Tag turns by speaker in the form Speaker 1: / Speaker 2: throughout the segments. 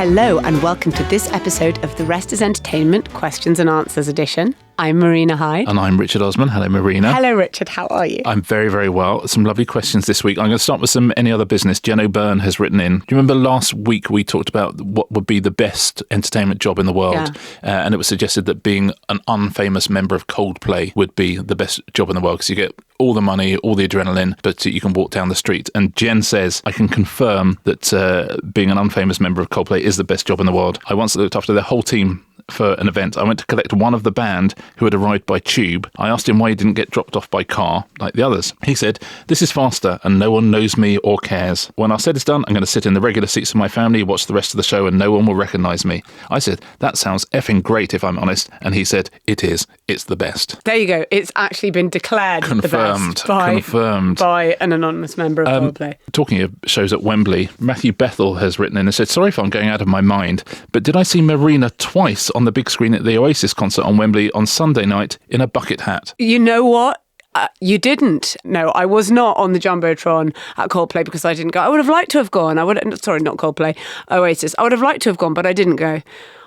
Speaker 1: Hello and welcome to this episode of The Rest is Entertainment Questions and Answers edition. I'm Marina Hyde.
Speaker 2: And I'm Richard Osman. Hello, Marina.
Speaker 1: Hello, Richard. How are you?
Speaker 2: I'm very, very well. Some lovely questions this week. I'm going to start with some Any Other Business. Jen O'Byrne has written in. Do you remember last week we talked about what would be the best entertainment job in the world? Yeah. And it was suggested that being an unfamous member of Coldplay would be the best job in the world because you get all the money, all the adrenaline, but you can walk down the street. And Jen says, I can confirm that being an unfamous member of Coldplay is the best job in the world. I once looked after their whole team for an event. I went to collect one of the band who had arrived by tube. I asked him why he didn't get dropped off by car like the others. He said, this is faster and no one knows me or cares. When our set is done, I'm going to sit in the regular seats of my family, watch the rest of the show and no one will recognise me. I said, that sounds effing great if I'm honest. And he said, it is. It's the best.
Speaker 1: There you go. It's actually been declared
Speaker 2: confirmed,
Speaker 1: the best
Speaker 2: confirmed
Speaker 1: by an anonymous member of Broadband.
Speaker 2: Talking of shows at Wembley, Matthew Bethel has written in and said, sorry if I'm going out of my mind, but did I see Marina twice on the big screen at the Oasis concert on Wembley on Sunday night in a bucket hat?
Speaker 1: You know what? You didn't. No, I was not on the Jumbotron at Coldplay because I didn't go. I would have liked to have gone. Sorry, not Coldplay, Oasis. I would have liked to have gone, but I didn't go.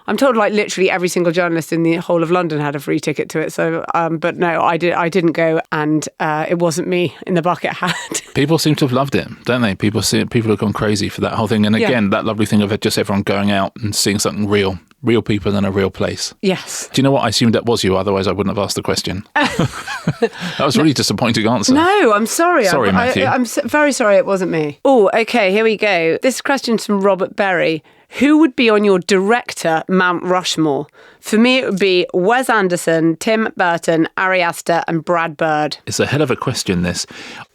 Speaker 1: I'm told like literally every single journalist in the whole of London had a free ticket to it. So, but no, I didn't go, and it wasn't me in the bucket hat.
Speaker 2: People seem to have loved it, don't they? People have gone crazy for that whole thing. And again, that lovely thing of just everyone going out and seeing something real people in a real place.
Speaker 1: Yes.
Speaker 2: Do you know what? I assumed that was you, otherwise I wouldn't have asked the question. That was a really disappointing answer.
Speaker 1: No, I'm sorry.
Speaker 2: Sorry, Matthew.
Speaker 1: I'm very sorry it wasn't me. Oh, okay, here we go. This question's from Robert Berry. Who would be on your director Mount Rushmore? For me, it would be Wes Anderson, Tim Burton, Ari Aster and Brad Bird.
Speaker 2: It's a hell of a question, this.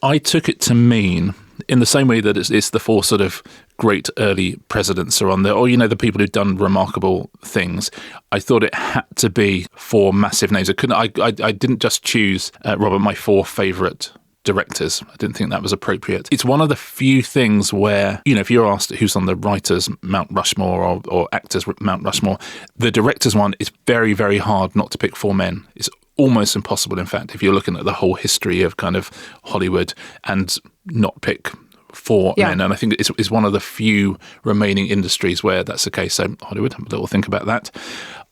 Speaker 2: I took it to mean, in the same way that it's the four sort of great early presidents are on there, or, the people who've done remarkable things. I thought it had to be four massive names. I didn't just choose, Robert, my four favourite directors. I didn't think that was appropriate. It's one of the few things where, if you're asked who's on the writers' Mount Rushmore or actors' Mount Rushmore, the directors one is very, very hard not to pick four men. It's almost impossible, in fact, if you're looking at the whole history of kind of Hollywood and not pick four men. And I think it's one of the few remaining industries where that's the case. So Hollywood, have a little think about that.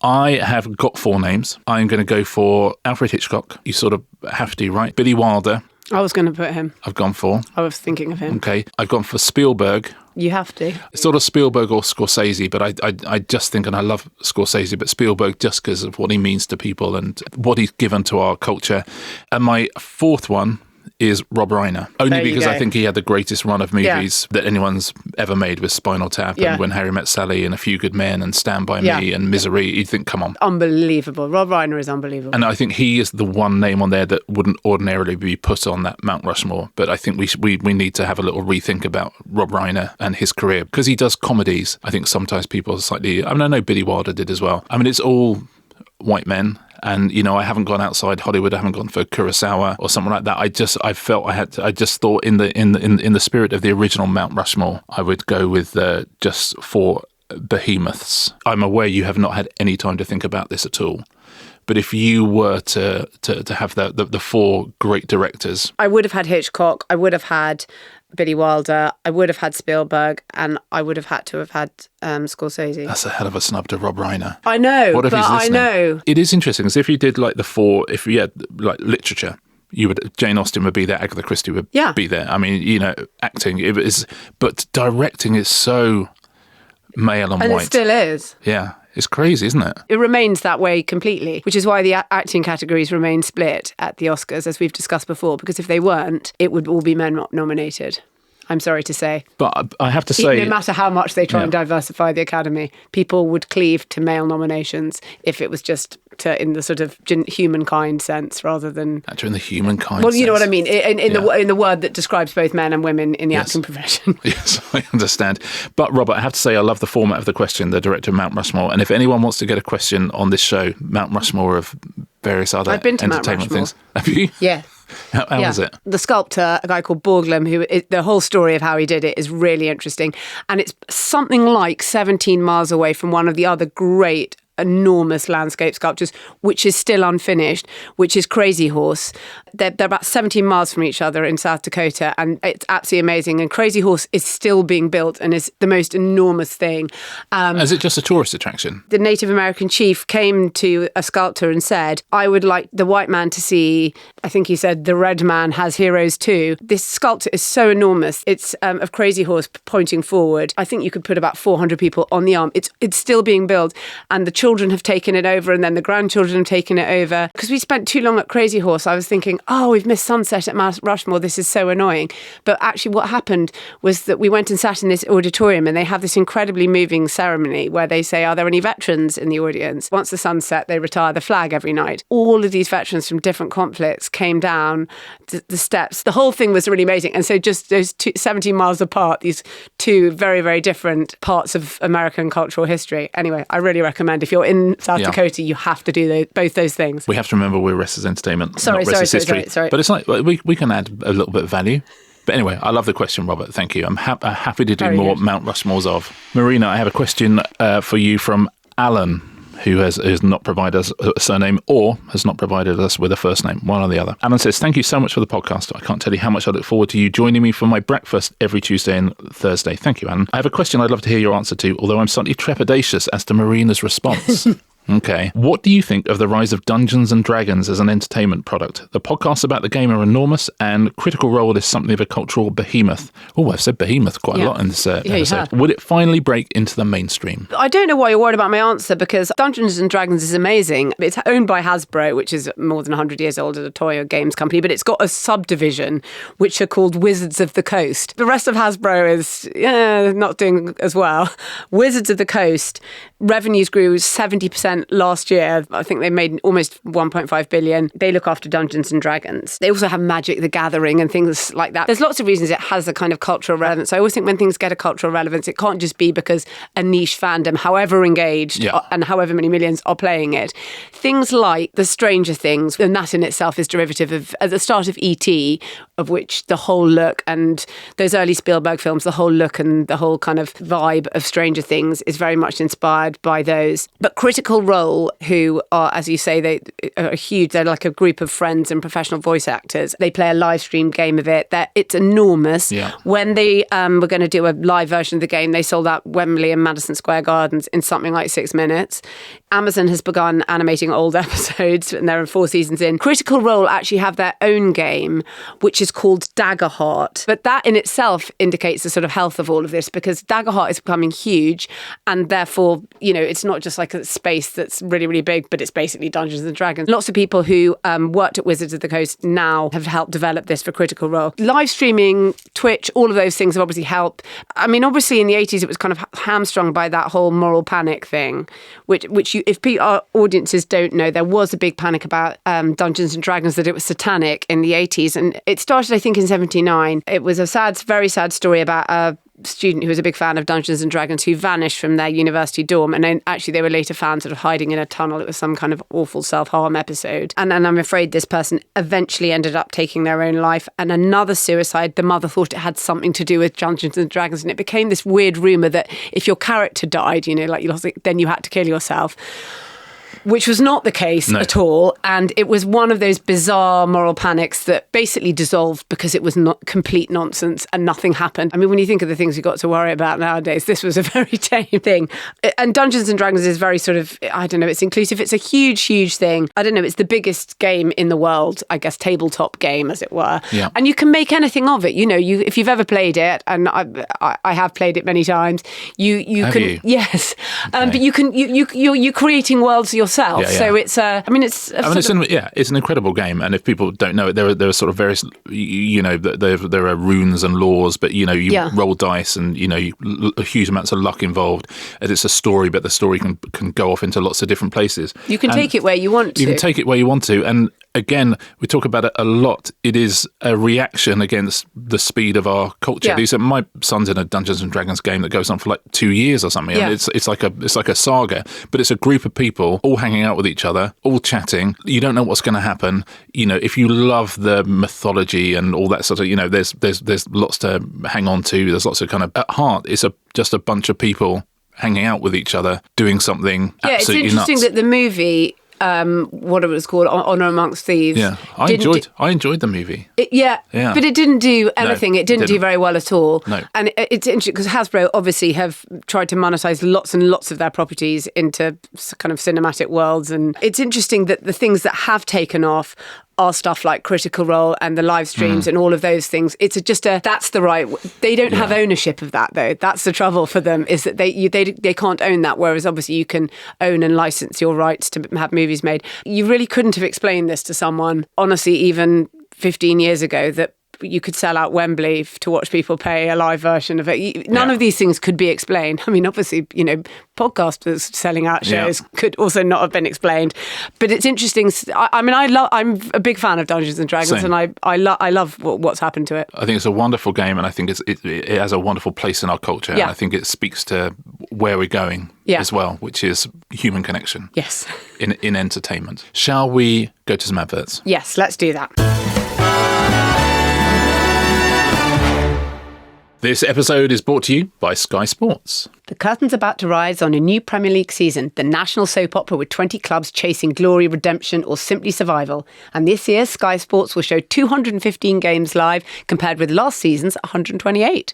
Speaker 2: I have got four names. I'm going to go for Alfred Hitchcock. You sort of have to, right? Billy Wilder.
Speaker 1: I was going to put him.
Speaker 2: I've gone for.
Speaker 1: I was thinking of him.
Speaker 2: Okay. I've gone for Spielberg.
Speaker 1: You have to.
Speaker 2: It's sort of Spielberg or Scorsese, but I just think, and I love Scorsese, but Spielberg just because of what he means to people and what he's given to our culture. And my fourth one is Rob Reiner, only because I think he had the greatest run of movies that anyone's ever made with Spinal Tap and When Harry Met Sally and A Few Good Men and Stand By Me and Misery. You'd think, come on.
Speaker 1: Unbelievable. Rob Reiner is unbelievable.
Speaker 2: And I think he is the one name on there that wouldn't ordinarily be put on that Mount Rushmore. But I think we need to have a little rethink about Rob Reiner and his career because he does comedies. I think sometimes people are slightly, I know Billy Wilder did as well. I mean, it's all white men. And, I haven't gone outside Hollywood. I haven't gone for Kurosawa or something like that. I just thought in the spirit of the original Mount Rushmore, I would go with just four behemoths. I'm aware you have not had any time to think about this at all. But if you were to have the four great directors,
Speaker 1: I would have had Hitchcock. I would have had Billy Wilder, I would have had Spielberg, and I would have had to have had Scorsese.
Speaker 2: That's a hell of a snub to Rob Reiner.
Speaker 1: I know, but I know.
Speaker 2: It is interesting, because if you did like the four, if you had like literature, Jane Austen would be there, Agatha Christie would be there. I mean, acting, but directing is so male and white.
Speaker 1: And it still is.
Speaker 2: Yeah. It's crazy, isn't it?
Speaker 1: It remains that way completely, which is why the acting categories remain split at the Oscars, as we've discussed before, because if they weren't, it would all be men nominated. I'm sorry to say.
Speaker 2: But I have to say,
Speaker 1: no matter how much they try and diversify the Academy, people would cleave to male nominations if it was just in the sort of humankind sense rather than...
Speaker 2: Actually, in the humankind
Speaker 1: sense. Well,
Speaker 2: you
Speaker 1: know what I mean, in the word that describes both men and women in the acting profession.
Speaker 2: Yes, I understand. But Robert, I have to say I love the format of the question, the director of Mount Rushmore. And if anyone wants to get a question on this show, Mount Rushmore of various other
Speaker 1: I've been to
Speaker 2: entertainment things. Have you?
Speaker 1: Yeah.
Speaker 2: How was it?
Speaker 1: The sculptor, a guy called Borglum, the whole story of how he did it is really interesting. And it's something like 17 miles away from one of the other great enormous landscape sculptures, which is still unfinished, which is Crazy Horse. They're about 17 miles from each other in South Dakota, and it's absolutely amazing. And Crazy Horse is still being built and is the most enormous thing.
Speaker 2: Is it just a tourist attraction?
Speaker 1: The Native American chief came to a sculptor and said, I would like the white man to see, I think he said, the red man has heroes too. This sculpture is so enormous. It's of Crazy Horse pointing forward. I think you could put about 400 people on the arm. It's still being built, and the children have taken it over, and then the grandchildren have taken it over. Because we spent too long at Crazy Horse, I was thinking, oh, we've missed sunset at Mount Rushmore. This is so annoying. But actually what happened was that we went and sat in this auditorium, and they have this incredibly moving ceremony where they say, are there any veterans in the audience? Once the sun's set, they retire the flag every night. All of these veterans from different conflicts came down the steps. The whole thing was really amazing. And so just those 17 miles apart, these two very, very different parts of American cultural history. Anyway, I really recommend, if you're in South Dakota, you have to do both those things.
Speaker 2: We have to remember we're Restless Entertainment, not Restless History.
Speaker 1: Sorry.
Speaker 2: But it's like we can add a little bit of value. But anyway, I love the question, Robert. Thank you. I'm happy to do
Speaker 1: Very
Speaker 2: more
Speaker 1: good.
Speaker 2: Mount Rushmores of. Marina, I have a question for you from Alan, who has not provided us a surname or has not provided us with a first name, one or the other. Alan says, thank you so much for the podcast. I can't tell you how much I look forward to you joining me for my breakfast every Tuesday and Thursday. Thank you, Alan. I have a question I'd love to hear your answer to, although I'm slightly trepidatious as to Marina's response. Okay. What do you think of the rise of Dungeons and Dragons as an entertainment product? The podcasts about the game are enormous, and Critical Role is something of a cultural behemoth. Oh, I've said behemoth quite a lot in this episode. Would it finally break into the mainstream?
Speaker 1: I don't know why you're worried about my answer, because Dungeons and Dragons is amazing. It's owned by Hasbro, which is more than 100 years old as a toy or games company, but it's got a subdivision which are called Wizards of the Coast. The rest of Hasbro is not doing as well. Wizards of the Coast, revenues grew 70% last year. I think they made almost 1.5 billion. They look after Dungeons and Dragons. They also have Magic the Gathering and things like that. There's lots of reasons it has a kind of cultural relevance. I always think when things get a cultural relevance, it can't just be because a niche fandom, however engaged and however many millions are playing it. Things like the Stranger Things, and that in itself is derivative of, at the start of E.T., of which the whole look, and those early Spielberg films, the whole look and the whole kind of vibe of Stranger Things is very much inspired by those. But Critical Role, who are, as you say, they are huge. They're like a group of friends and professional voice actors. They play a live stream game of it. It's enormous.
Speaker 2: Yeah.
Speaker 1: When they were going to do a live version of the game, they sold out Wembley and Madison Square Gardens in something like 6 minutes. Amazon has begun animating old episodes, and they're 4 seasons in. Critical Role actually have their own game, which is called Daggerheart. But that in itself indicates the sort of health of all of this, because Daggerheart is becoming huge, and therefore, it's not just like a space that's really, really big, but it's basically Dungeons and Dragons. Lots of people who worked at Wizards of the Coast now have helped develop this for Critical Role. Live streaming, Twitch, all of those things have obviously helped. I mean, obviously in the 80s, it was kind of hamstrung by that whole moral panic thing, which if our audiences don't know, there was a big panic about Dungeons and Dragons, that it was satanic in the 80s. And it started, I think, in 79. It was a very sad story about a student who was a big fan of Dungeons and Dragons who vanished from their university dorm, and then actually they were later found sort of hiding in a tunnel. It was some kind of awful self-harm episode, and I'm afraid this person eventually ended up taking their own life. And another suicide, the mother thought it had something to do with Dungeons and Dragons, and it became this weird rumour that if your character died, like you lost it, then you had to kill yourself, which was not the case at all. And it was one of those bizarre moral panics that basically dissolved because it was not complete nonsense and nothing happened. I mean, when you think of the things you've got to worry about nowadays, this was a very tame thing. And Dungeons and Dragons is very sort of, I don't know, it's inclusive. It's a huge, huge thing. I don't know, it's the biggest game in the world, I guess, tabletop game, as it were. Yeah. And you can make anything of it. If you've ever played it, and I have played it many times, you can. Yes. Okay. But you're creating worlds yourself. Yeah. So it's it's an incredible game. And if people don't know it, there are sort of various, there are runes and laws, but you roll dice, and huge amounts of luck involved. And it's a story, but the story can go off into lots of different places. You can take it where you want to.
Speaker 2: You can take it where you want to, and again, we talk about it a lot. It is a reaction against the speed of our culture. Yeah. My son's in a Dungeons and Dragons game that goes on for like 2 years or something. Yeah. And it's like a saga, but it's a group of people all hanging out with each other, all chatting. You don't know what's going to happen. If you love the mythology and all that sort of, there's lots to hang on to. There's lots of kind of, at heart, it's just a bunch of people hanging out with each other, doing something absolutely nuts.
Speaker 1: It's interesting that the movie what it was called, Honor Amongst Thieves.
Speaker 2: Yeah, I enjoyed the movie.
Speaker 1: Yeah, but it didn't do anything.
Speaker 2: No,
Speaker 1: it didn't do very well at all.
Speaker 2: No.
Speaker 1: And it's interesting because Hasbro obviously have tried to monetize lots and lots of their properties into kind of cinematic worlds. And it's interesting that the things that have taken off are stuff like Critical Role and the live streams and all of those things. It's that's the right. They don't have ownership of that though. That's the trouble for them, is that they can't own that. Whereas obviously you can own and license your rights to have movies made. You really couldn't have explained this to someone, honestly, even 15 years ago, that you could sell out Wembley to watch people pay a live version of it. None of these things could be explained. I mean, obviously, podcasters selling out shows could also not have been explained. But it's interesting. I'm a big fan of Dungeons and Dragons.
Speaker 2: Same.
Speaker 1: And I love what's happened to it.
Speaker 2: I think it's a wonderful game, and I think it has a wonderful place in our culture.
Speaker 1: Yeah.
Speaker 2: And I think it speaks to where we're going as well, which is human connection.
Speaker 1: Yes.
Speaker 2: In entertainment. Shall we go to some adverts?
Speaker 1: Yes, let's do that.
Speaker 2: This episode is brought to you by Sky Sports.
Speaker 1: The curtain's about to rise on a new Premier League season, the national soap opera with 20 clubs chasing glory, redemption or simply survival. And this year, Sky Sports will show 215 games live compared with last season's 128.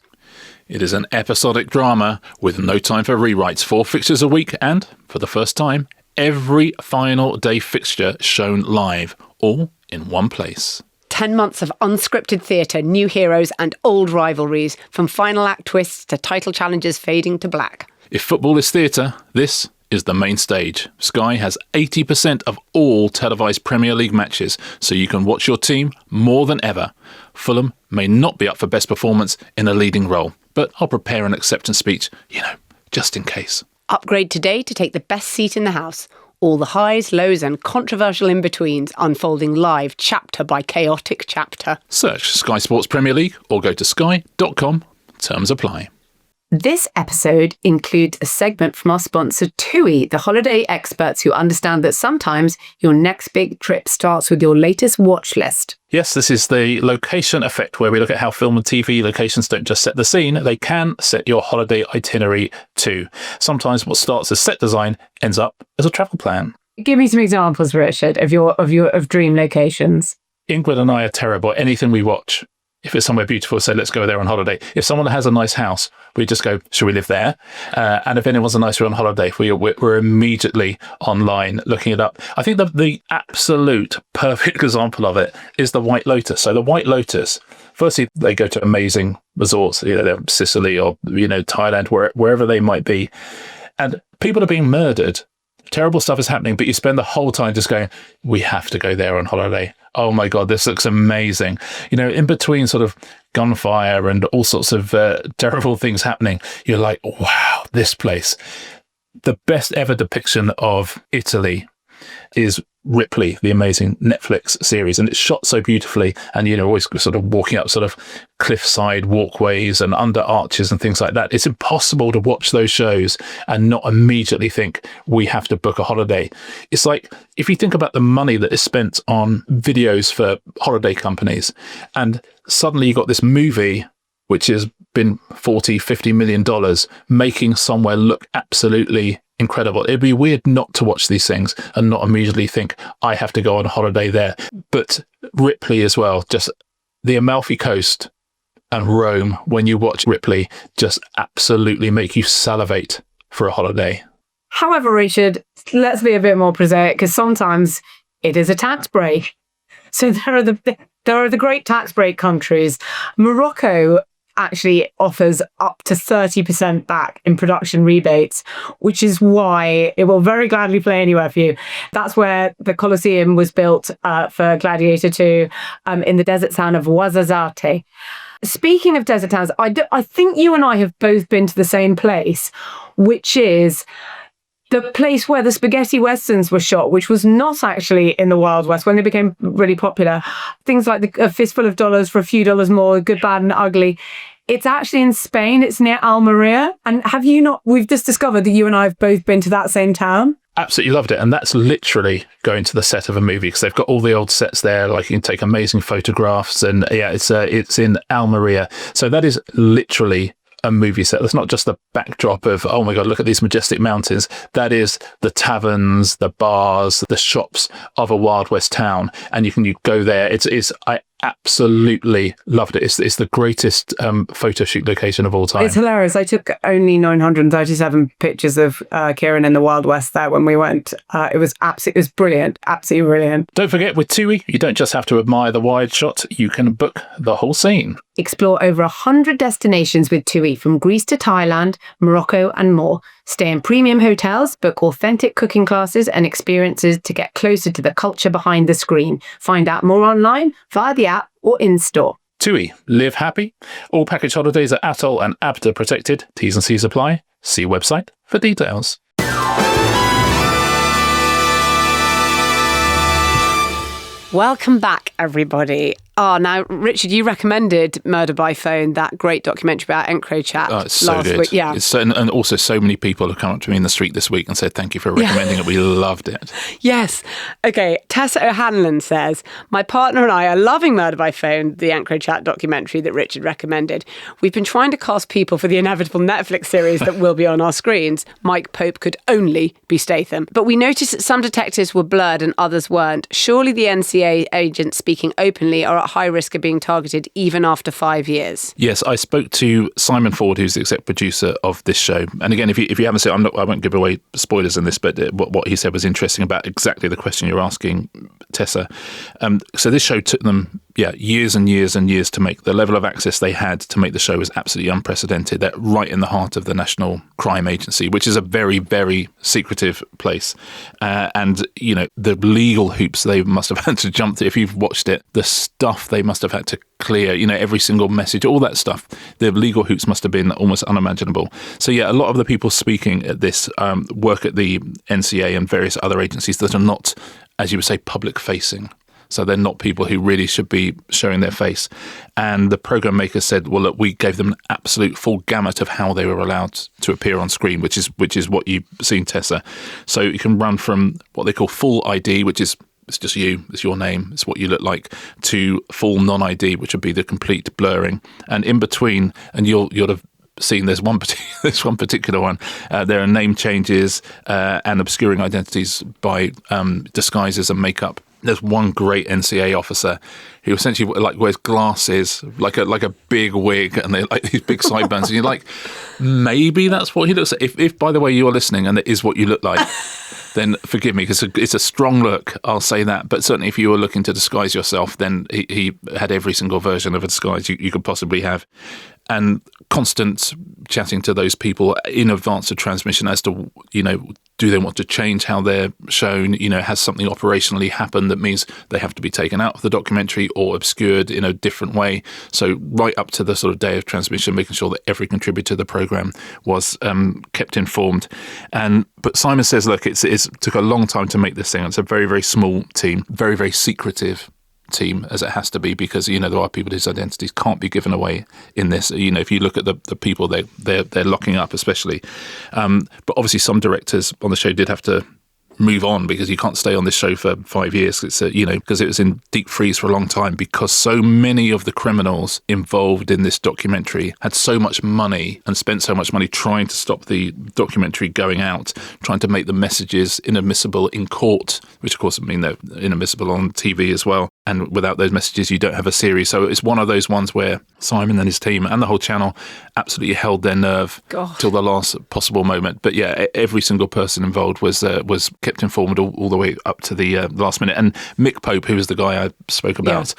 Speaker 2: It is an episodic drama with no time for rewrites, 4 fixtures a week and, for the first time, every final day fixture shown live, all in one place.
Speaker 1: 10 months of unscripted theatre, new heroes and old rivalries, from final act twists to title challenges fading to black.
Speaker 2: If football is theatre, this is the main stage. Sky has 80% of all televised Premier League matches, so you can watch your team more than ever. Fulham may not be up for best performance in a leading role, but I'll prepare an acceptance speech, just in case.
Speaker 1: Upgrade today to take the best seat in the house. All the highs, lows and controversial in-betweens unfolding live chapter by chaotic chapter.
Speaker 2: Search Sky Sports Premier League or go to sky.com. Terms apply.
Speaker 1: This episode includes a segment from our sponsor TUI, the holiday experts who understand that sometimes your next big trip starts with your latest watch list.
Speaker 2: Yes, this is the location effect, where we look at how film and TV locations don't just set the scene, they can set your holiday itinerary too. Sometimes what starts as set design ends up as a travel plan.
Speaker 3: Give me some examples, Richard, of dream locations.
Speaker 2: Ingrid and I are terrible at anything we watch. If it's somewhere beautiful, say, let's go there on holiday. If someone has a nice house, we just go, should we live there? And if anyone's a nicer on holiday, we're immediately online looking it up. I think the absolute perfect example of it is the White Lotus. So the White Lotus, firstly, they go to amazing resorts, they're Sicily or, Thailand, wherever they might be. And people are being murdered. Terrible stuff is happening, but you spend the whole time just going, we have to go there on holiday. Oh my God, this looks amazing. In between sort of gunfire and all sorts of terrible things happening, you're like, wow, this place. The best ever depiction of Italy is Ripley, the amazing Netflix series, and it's shot so beautifully, and always sort of walking up sort of cliffside walkways and under arches and things like that. It's impossible to watch those shows and not immediately think we have to book a holiday. It's like, if you think about the money that is spent on videos for holiday companies, and suddenly you got this movie which has been $40-50 million making somewhere look absolutely incredible. It'd be weird not to watch these things and not immediately think, I have to go on holiday there. But Ripley as well, just the Amalfi Coast and Rome, when you watch Ripley, just absolutely make you salivate for a holiday.
Speaker 3: However, Richard, let's be a bit more prosaic, because sometimes it is a tax break. So there are the great tax break countries. Morocco actually offers up to 30% back in production rebates, which is why it will very gladly play anywhere for you. That's where the Colosseum was built for Gladiator 2 in the desert town of Ouarzazate. Speaking of desert towns, I think you and I have both been to the same place, which is the place where the spaghetti westerns were shot, which was not actually in the Wild West when they became really popular. Things like A Fistful of Dollars for a Few Dollars More, Good, Bad and Ugly. It's actually in Spain. It's near Almeria. And we've just discovered that you and I have both been to that same town.
Speaker 2: Absolutely loved it. And that's literally going to the set of a movie, because they've got all the old sets there. Like, you can take amazing photographs, and it's in Almeria. So that is literally a movie set. That's not just the backdrop of, oh my God, look at these majestic mountains. That is the taverns, the bars, the shops of a Wild West town. And you go there. I absolutely loved it. It's the greatest photo shoot location of all time.
Speaker 3: It's hilarious. I took only 937 pictures of Kieran in the Wild West there when we went. It was brilliant. Absolutely brilliant.
Speaker 2: Don't forget, with TUI, you don't just have to admire the wide shot, you can book the whole scene.
Speaker 3: Explore over 100 destinations with TUI, from Greece to Thailand, Morocco and more. Stay in premium hotels, book authentic cooking classes and experiences to get closer to the culture behind the screen. Find out more online, via the app or in-store.
Speaker 2: TUI, live happy. All package holidays are ATOL and ABTA protected. T's and C's apply. See website for details.
Speaker 1: Welcome back, everybody. Now, Richard, you recommended Murder by Phone, that great documentary about EncroChat
Speaker 2: It's so
Speaker 1: last
Speaker 2: good.
Speaker 1: week. Yeah.
Speaker 2: And also so many people have come up to me in the street this week and said, thank you for recommending it. We loved it.
Speaker 1: Yes. Okay. Tessa O'Hanlon says, my partner and I are loving Murder by Phone, the EncroChat documentary that Richard recommended. We've been trying to cast people for the inevitable Netflix series that will be on our screens. Mike Pope could only be Statham. But we noticed that some detectives were blurred and others weren't. Surely the NCA agents speaking openly are at high risk of being targeted even after 5 years.
Speaker 2: Yes, I spoke to Simon Ford, who's the exec producer of this show. And again, if you haven't seen, I won't give away spoilers in this, but what he said was interesting about exactly the question you're asking, Tessa. So this show took them years and years and years to make. The level of access they had to make the show was absolutely unprecedented. They're right in the heart of the National Crime Agency, which is a very, very secretive place. And, the legal hoops they must have had to jump through. If you've watched it, the stuff they must have had to clear, every single message, all that stuff, the legal hoops must have been almost unimaginable. So, a lot of the people speaking at this work at the NCA and various other agencies that are not, as you would say, public facing. So they're not people who really should be showing their face. And the program maker said, well, look, we gave them an absolute full gamut of how they were allowed to appear on screen, which is what you've seen, Tessa. So you can run from what they call full ID, which is it's just you, it's your name, it's what you look like, to full non-ID, which would be the complete blurring. And in between, and you'll have seen there's one particular one. There are name changes and obscuring identities by disguises and makeup. There's one great NCA officer who essentially wears glasses, like a big wig, and they're like these big sideburns, and you're like, maybe that's what he looks like. If by the way you're listening and it is what you look like, then forgive me, because it's a strong look, I'll say that. But certainly if you were looking to disguise yourself, then he had every single version of a disguise you could possibly have. And constant chatting to those people in advance of transmission as to, do they want to change how they're shown? Has something operationally happened that means they have to be taken out of the documentary or obscured in a different way? So right up to the sort of day of transmission, making sure that every contributor to the programme was kept informed. But Simon says, look, it took a long time to make this thing. It's a very, very small team, very, very secretive team, as it has to be, because there are people whose identities can't be given away in this. If you look at the people they're locking up, especially, but obviously some directors on the show did have to move on, because you can't stay on this show for 5 years. It's because it was in deep freeze for a long time, because so many of the criminals involved in this documentary had so much money and spent so much money trying to stop the documentary going out, trying to make the messages inadmissible in court, which of course would mean they're inadmissible on TV as well. And without those messages, you don't have a series. So it's one of those ones where Simon and his team and the whole channel absolutely held their nerve till the last possible moment. But every single person involved was kept informed all the way up to the last minute. And Mick Pope, who was the guy I spoke about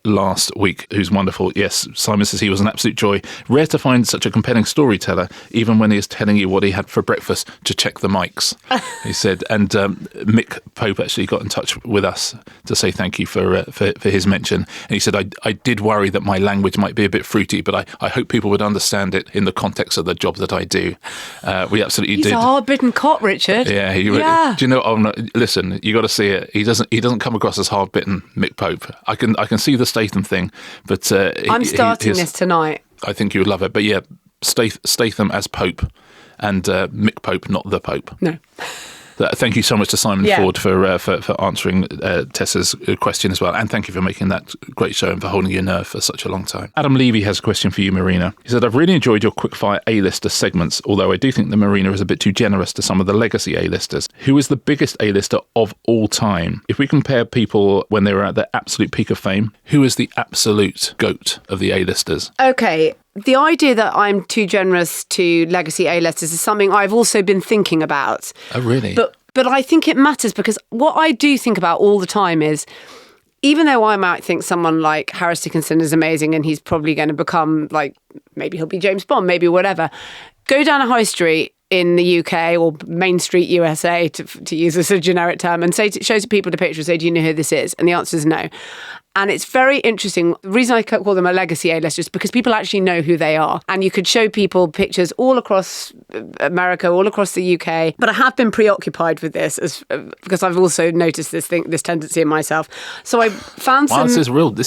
Speaker 2: last week, who's wonderful. Yes, Simon says he was an absolute joy. Rare to find such a compelling storyteller, even when he is telling you what he had for breakfast to check the mics, he said. And Mick Pope actually got in touch with us to say thank you for his mention. And he said, I did worry that my language might be a bit fruity, but I hope people would understand it in the context of the job that I do. We absolutely did.
Speaker 1: He's a hard-bitten cop, Richard.
Speaker 2: Yeah. Do you know? Oh, no, listen, you got to see it. He doesn't come across as hard-bitten, Mick Pope. I can see the Statham thing, but
Speaker 1: I'm starting this tonight.
Speaker 2: I think you would love it. But Statham as Pope, and Mick Pope, not the Pope.
Speaker 1: No.
Speaker 2: Thank you so much to Simon
Speaker 3: Yeah.
Speaker 2: Ford for answering Tessa's question as well. And thank you for making that great show and for holding your nerve for such a long time. Adam Levy has a question for you, Marina. He said, I've really enjoyed your quickfire A-lister segments, although I do think that Marina is a bit too generous to some of the legacy A-listers. Who is the biggest A-lister of all time? If we compare people when they were at their absolute peak of fame, who is the absolute GOAT of the A-listers?
Speaker 1: Okay. The idea that I'm too generous to legacy A-listers is something I've also been thinking about.
Speaker 2: Oh, really?
Speaker 1: But I think it matters because what I do think about all the time is, even though I might think someone like Harris Dickinson is amazing and he's probably going to become like, maybe he'll be James Bond, maybe whatever, go down a high street in the UK or Main Street USA, to use this as a generic term, and show people the picture and say, do you know who this is? And the answer is no. And it's very interesting. The reason I call them a legacy A-lister is because people actually know who they are. And you could show people pictures all across America, all across the UK. But I have been preoccupied with this because I've also noticed this tendency in myself. So I found some...
Speaker 2: This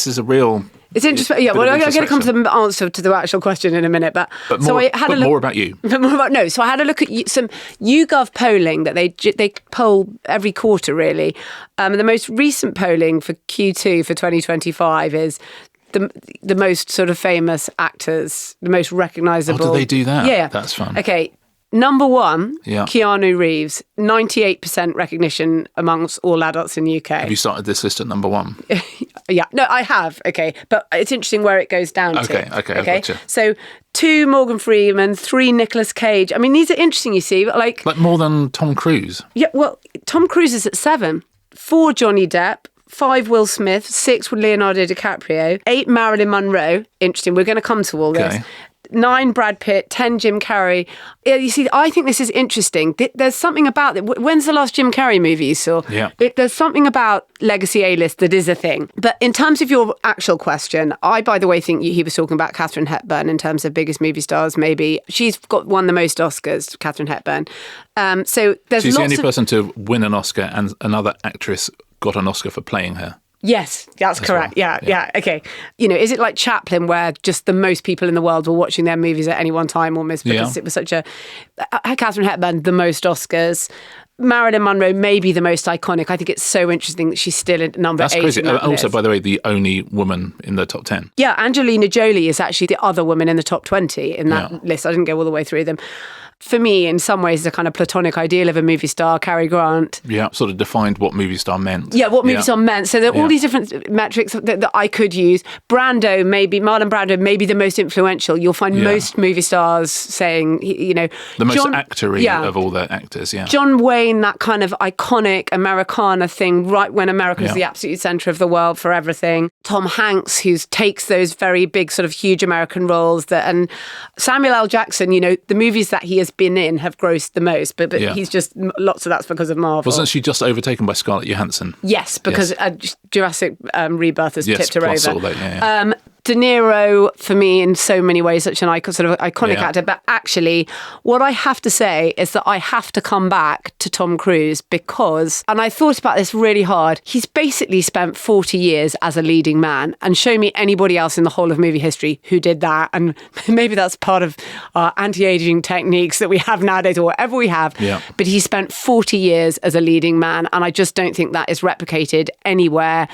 Speaker 2: is a real...
Speaker 1: It's interesting. Yeah, well, I'm going to come to the answer to the actual question in a minute. But
Speaker 2: more, more about you.
Speaker 1: So I had a look at some YouGov polling that they poll every quarter, really. The most recent polling for Q2 for 2025 is the most sort of famous actors, the most recognisable.
Speaker 2: Oh, do they do that?
Speaker 1: Yeah.
Speaker 2: That's fun.
Speaker 1: Okay. Number one,
Speaker 2: yeah.
Speaker 1: Keanu Reeves, 98% recognition amongst all adults in the UK.
Speaker 2: Have you started this list at number one?
Speaker 1: Yeah, no, I have. Okay, but it's interesting where it goes down to.
Speaker 2: Okay. Gotcha.
Speaker 1: So 2, Morgan Freeman, 3, Nicolas Cage. I mean, these are interesting, you see. Like
Speaker 2: more than Tom Cruise?
Speaker 1: Yeah, well, Tom Cruise is at 7. 4, Johnny Depp. 5, Will Smith. 6, Leonardo DiCaprio. 8, Marilyn Monroe. Interesting, we're going to come to all this.
Speaker 2: Okay.
Speaker 1: 9, Brad Pitt. 10, Jim Carrey. Yeah, you see, I think this is interesting. There's something about it. When's the last Jim Carrey movie you saw?
Speaker 2: Yeah.
Speaker 1: There's something about legacy A-list that is a thing. But in terms of your actual question, I, by the way, think he was talking about Katharine Hepburn in terms of biggest movie stars, maybe. She's won the most Oscars, Katharine Hepburn. So there's
Speaker 2: She's
Speaker 1: lots
Speaker 2: the only
Speaker 1: of...
Speaker 2: person to win an Oscar, and another actress got an Oscar for playing her.
Speaker 1: Yes, that's correct.
Speaker 2: Well.
Speaker 1: Yeah. Okay. You know, is it like Chaplin, where just the most people in the world were watching their movies at any one time almost because it was such a... Katharine Hepburn, the most Oscars. Marilyn Monroe, maybe the most iconic. I think it's so interesting that she's still at number 8.
Speaker 2: That's crazy.
Speaker 1: That
Speaker 2: Also,
Speaker 1: list.
Speaker 2: by the way, the only woman in the top 10.
Speaker 1: Yeah, Angelina Jolie is actually the other woman in the top 20 in that list. I didn't go all the way through them. For me, in some ways, the kind of platonic ideal of a movie star, Cary Grant.
Speaker 2: Yeah, sort of defined what movie star meant.
Speaker 1: Yeah, what movie star meant. So there are all these different metrics that I could use. Marlon Brando, maybe the most influential. You'll find most movie stars saying, you know...
Speaker 2: The most actory of all the actors, yeah.
Speaker 1: John Wayne, that kind of iconic Americana thing, right when America was the absolute centre of the world for everything. Tom Hanks, who takes those very big, sort of huge American roles. And Samuel L. Jackson, you know, the movies that he has been in have grossed the most, but he's just, lots of that's because of Marvel.
Speaker 2: Wasn't she just overtaken by Scarlett Johansson?
Speaker 1: Yes, because Jurassic Rebirth has tipped her over.
Speaker 2: All that,
Speaker 1: De Niro, for me, in so many ways, such an iconic actor. But actually, what I have to say is that I have to come back to Tom Cruise because, and I thought about this really hard, he's basically spent 40 years as a leading man, and show me anybody else in the whole of movie history who did that. And maybe that's part of our anti-aging techniques that we have nowadays, or whatever we have.
Speaker 2: Yeah.
Speaker 1: But he spent 40 years as a leading man, and I just don't think that is replicated anywhere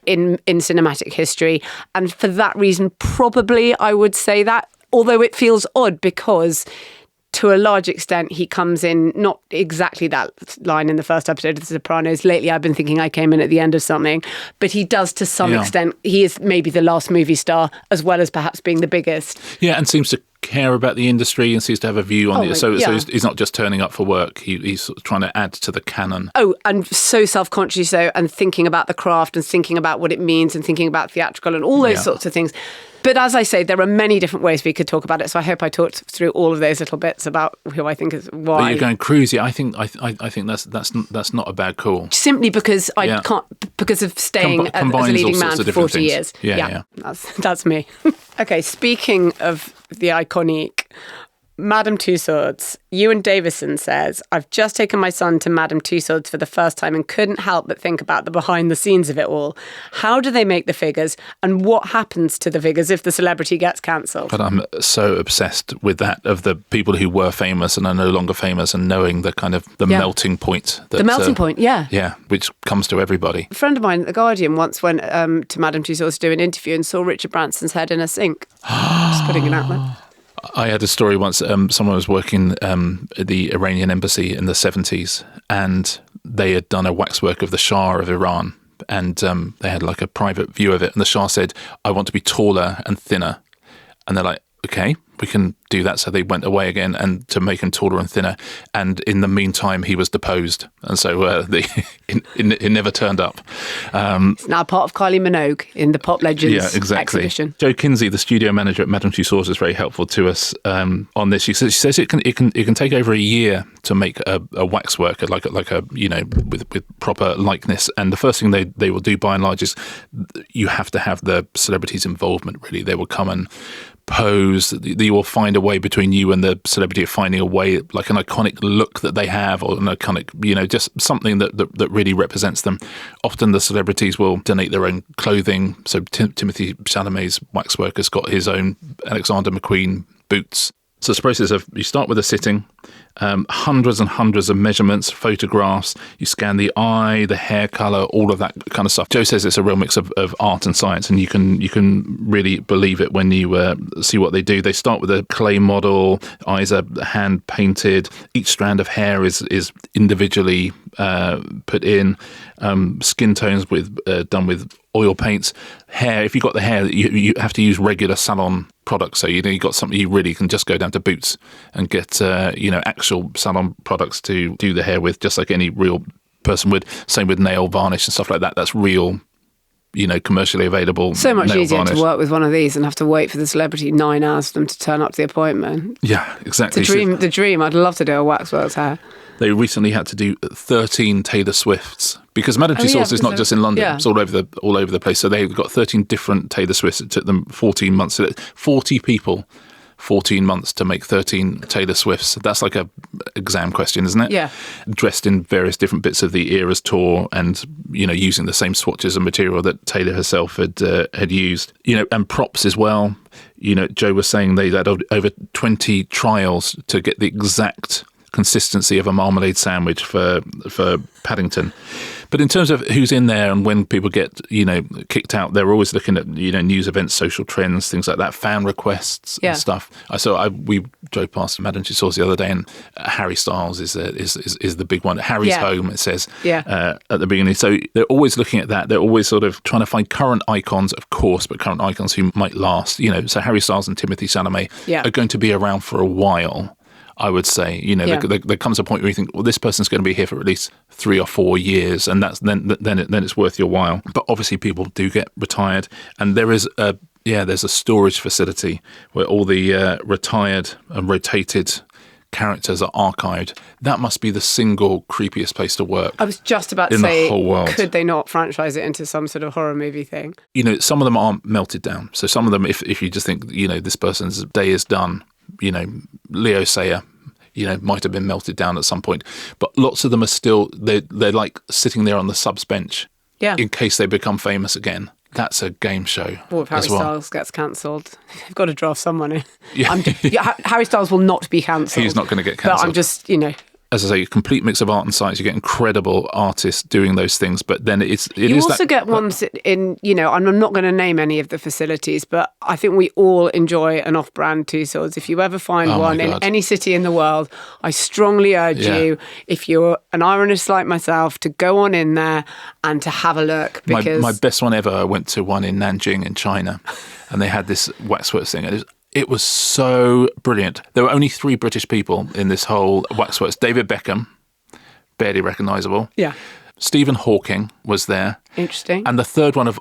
Speaker 1: in cinematic history. And for that reason, probably I would say that, although it feels odd because to a large extent he comes in, not exactly that line in the first episode of The Sopranos, lately I've been thinking I came in at the end of something, but he does to some extent. He is maybe the last movie star as well as perhaps being the biggest.
Speaker 2: Yeah, and seems to care about the industry and seems to have a view on it. So he's not just turning up for work. He's sort of trying to add to the canon. Oh,
Speaker 1: and so self-conscious, and thinking about the craft and thinking about what it means and thinking about theatrical and all those sorts of things. But as I say, there are many different ways we could talk about it. So I hope I talked through all of those little bits about who I think is why.
Speaker 2: But you're going cruisy. I think that's not a bad call.
Speaker 1: Simply because I can't, because of staying as a leading man for 40 years.
Speaker 2: Yeah.
Speaker 1: That's me. Okay, speaking of the iconic, Madame Tussauds, Ewan Davison says, I've just taken my son to Madame Tussauds for the first time and couldn't help but think about the behind the scenes of it all. How do they make the figures and what happens to the figures if the celebrity gets cancelled?
Speaker 2: But I'm so obsessed with that, of the people who were famous and are no longer famous, and knowing the kind of the melting point. That,
Speaker 1: the melting point, yeah.
Speaker 2: Yeah, which comes to everybody.
Speaker 1: A friend of mine at The Guardian once went to Madame Tussauds to do an interview and saw Richard Branson's head in a sink. Just putting it out there.
Speaker 2: I had a story once. Someone was working at the Iranian embassy in the 70s, and they had done a waxwork of the Shah of Iran, and they had like a private view of it. And the Shah said, I want to be taller and thinner. And they're like, okay, we can do that. So they went away again and to make him taller and thinner. And in the meantime, he was deposed. And so it never turned up.
Speaker 1: It's now part of Kylie Minogue in the Pop Legends exhibition.
Speaker 2: Jo Kinsey, the studio manager at Madame Tussauds, is very helpful to us on this. She says it can take over a year to make a waxwork, like a with proper likeness. And the first thing they will do by and large is you have to have the celebrity's involvement. Really, they will come and pose. You will find a way between you and the celebrity of finding a way, like an iconic look that they have, or an iconic, just something that really represents them. Often the celebrities will donate their own clothing. So Timothy Chalamet's waxwork has got his own Alexander McQueen boots. So it's a process of, you start with a sitting, hundreds and hundreds of measurements, photographs, you scan the eye, the hair colour, all of that kind of stuff. Joe says it's a real mix of art and science, and you can really believe it when you see what they do. They start with a clay model, eyes are hand painted, each strand of hair is individually put in, skin tones done with oil paints. Hair, if you've got the hair, you have to use regular salon products. So you've got something, you really can just go down to Boots and get actual salon products to do the hair with, just like any real person would. Same with nail varnish and stuff like that. That's real, commercially available.
Speaker 1: So much
Speaker 2: nail
Speaker 1: easier
Speaker 2: varnish.
Speaker 1: to work with one of these and have to wait for the celebrity 9 hours for them to turn up to the appointment.
Speaker 2: Yeah, exactly.
Speaker 1: The dream. I'd love to do a waxwork's hair.
Speaker 2: They recently had to do 13 Taylor Swifts, because Madame Tussauds is not just in London; it's all over the place. So they've got 13 different Taylor Swifts. It took them 14 months. 40 people, 14 months to make 13 Taylor Swifts. That's like a exam question, isn't it?
Speaker 1: Yeah.
Speaker 2: Dressed in various different bits of the Eras tour, and using the same swatches and material that Taylor herself had used. And props as well. Joe was saying they had over 20 trials to get the exact consistency of a marmalade sandwich for Paddington. But in terms of who's in there and when people get, kicked out, they're always looking at, news events, social trends, things like that, fan requests and stuff. We drove past Madame Tussauds the other day, and Harry Styles is the big one. Harry's home, it says at the beginning. So they're always looking at that. They're always sort of trying to find current icons, of course, but current icons who might last. So Harry Styles and Timothy Chalamet are going to be around for a while, I would say. There comes a point where you think, well, this person's going to be here for at least 3 or 4 years, and then it's worth your while. But obviously, people do get retired, and there's a storage facility where all the retired and rotated characters are archived. That must be the single creepiest place to work.
Speaker 1: I was just about to
Speaker 2: in
Speaker 1: say,
Speaker 2: the whole world.
Speaker 1: Could they not franchise it into some sort of horror movie thing?
Speaker 2: Some of them aren't melted down. So some of them, if you just think, this person's day is done. Leo Sayer, might have been melted down at some point, but lots of them are still, they're like sitting there on the subs bench in case they become famous again. That's a game show.
Speaker 1: Or if Harry
Speaker 2: as well.
Speaker 1: Styles gets cancelled, you've got to draft someone in. Harry Styles will not be cancelled.
Speaker 2: He's not going to get cancelled.
Speaker 1: But I'm just,
Speaker 2: as I say, a complete mix of art and science. You get incredible artists doing those things, but then
Speaker 1: you also get ones in, I'm not going to name any of the facilities, but I think we all enjoy an off-brand Tussauds. If you ever find one in any city in the world, I strongly urge you, if you're an ironist like myself, to go on in there and to have a look. Because
Speaker 2: my best one ever, I went to one in Nanjing in China, and they had this waxworks thing. It was so brilliant. There were only 3 British people in this whole waxworks. David Beckham, barely recognisable.
Speaker 1: Yeah.
Speaker 2: Stephen Hawking was there.
Speaker 1: Interesting.
Speaker 2: And the third one of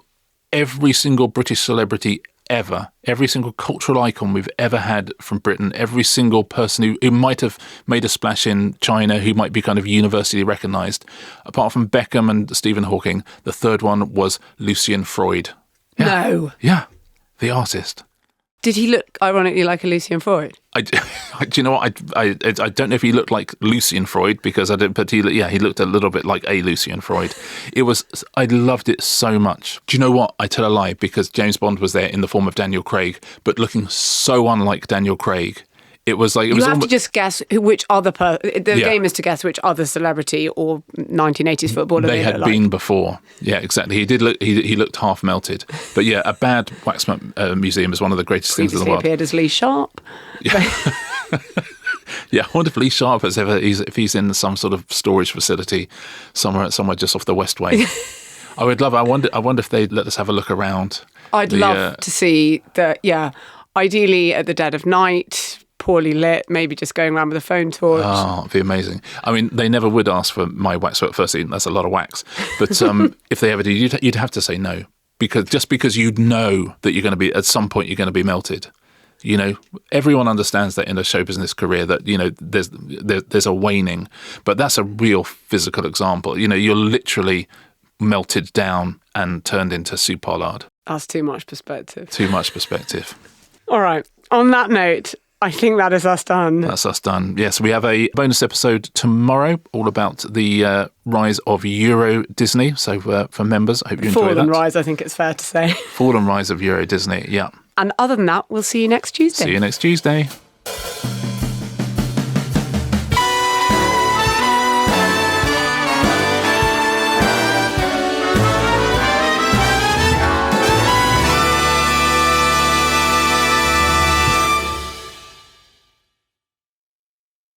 Speaker 2: every single British celebrity ever, every single cultural icon we've ever had from Britain, every single person who might have made a splash in China, who might be kind of universally recognised. Apart from Beckham and Stephen Hawking, the third one was Lucian Freud.
Speaker 1: Yeah. No.
Speaker 2: Yeah, the artist.
Speaker 1: Did he look ironically like a Lucian Freud?
Speaker 2: Do you know what? I don't know if he looked like Lucian Freud because I didn't. But he looked a little bit like a Lucian Freud. I loved it so much. Do you know what? I tell a lie because James Bond was there in the form of Daniel Craig, but looking so unlike Daniel Craig. It was like
Speaker 1: you have to just guess which other game is to guess which other celebrity or 1980s footballer
Speaker 2: they had been before. Yeah, exactly. He did look. He looked half melted. But yeah, a bad wax museum is one of the greatest things in the world.
Speaker 1: He appeared as Lee Sharp.
Speaker 2: Yeah. Yeah, I wonder if Lee Sharp if he's in some sort of storage facility somewhere just off the Westway. I would love. I wonder if they'd let us have a look around.
Speaker 1: I'd love to see the. Yeah, ideally at the dead of night. Poorly lit, maybe just going around with a phone torch.
Speaker 2: Oh, it'd be amazing. I mean, they never would ask for my wax. Firstly, that's a lot of wax. But if they ever did, you'd have to say no. Because you know that you're going to be, at some point, you're going to be melted. You know, everyone understands that in a show business career that, you know, there's a waning. But that's a real physical example. You know, you're literally melted down and turned into soup pollard.
Speaker 1: That's too much perspective.
Speaker 2: Too much perspective.
Speaker 1: All right. On that note, I think that is us done.
Speaker 2: That's us done. Yes, we have a bonus episode tomorrow all about the rise of Euro Disney. So for members, I hope you enjoy that.
Speaker 1: Fallen rise, I think it's fair to say.
Speaker 2: Fallen rise of Euro Disney, yeah.
Speaker 1: And other than that, we'll see you next Tuesday.
Speaker 2: See you next Tuesday.